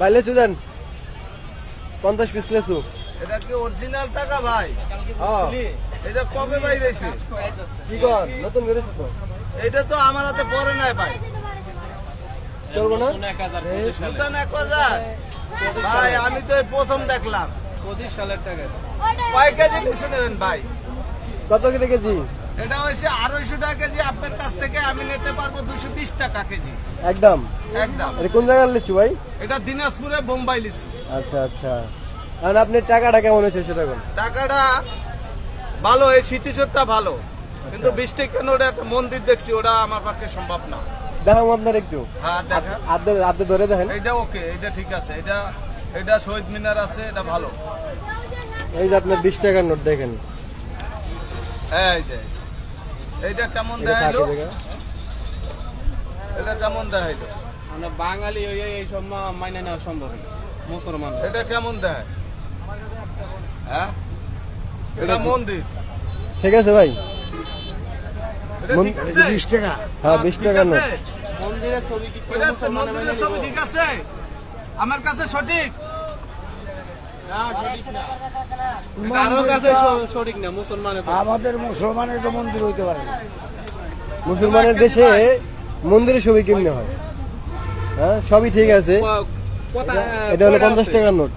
ভাই লেচু দেন 50 পিস লেচু। এটা কি অরিজিনাল টাকা ভাই? হ্যাঁ এটা কবে ভাই রয়েছে? কি কর নতুন বেরোছে তো। এটা তো আমার হাতে পড়ে নাই ভাই। চলবো না নতুন 1000 ভাই, আমি তো এই প্রথম দেখলাম। 25 সালের টাকা। কয় কেজি লিচু নেবেন ভাই? কত করে কেজি? এটা হয়েছে 250 টাকা কেজি। আপনার কাছ থেকে আমি নিতে পারবো 220 টাকা কেজি একদম একদম। এটা কোন জায়গার লিচু ভাই? এটা দিনাজপুরে বোম্বাই লিচু। আচ্ছা আচ্ছা, আর আপনার টাকাটা কেমন হয়েছে সেটা কোন? টাকাটা ভালো, এই স্মৃতিচোরটা ভালো, কিন্তু বৃষ্টি কেন ওটা একটা মন্দির দেখছি, ওটা আমার পক্ষে সম্ভব না। দেখাম আপনার একটু, হ্যাঁ দেখা। আপনি ধরে দেখেন। এটা ওকে, এটা ঠিক আছে। এটা শহীদ মিনার আছে, এটা ভালো। এই যে আপনার 20 টাকার নোট দেখেন। এই যে এইটা কেমন এটা দেখাইলো? থাকে দেখা। এটা কেমন দেখাইলো? আমরা বাঙালি হয়ে এইসব মাইনে নেওয়া সম্ভব না, মুসলমান। এটা কেমন দেখায়? হ্যাঁ এটা মন্দির। ঠিক আছে ভাই, এটা ঠিক আছে? 20 টাকা। হ্যাঁ 20 ঠিক টাকার নোট। আছে? মন্দিরের ছবি কি কেউ এটা মুসলমানে মেনে মন্দিরের ছবি নিব? ঠিক আছে? আমার কাছে সঠিক? না, সঠিক না। কারোর কাছে সঠিক না, মুসলমানের কাছে। আমাদের মুসলমানের তো মন্দির হইতে পারে না। মুসলমানের দেশে মন্দিরের ছবি কেমনে হয়? হ্যাঁ সবই ঠিক আছে। কথা এটা হলো 50 টাকার নোট।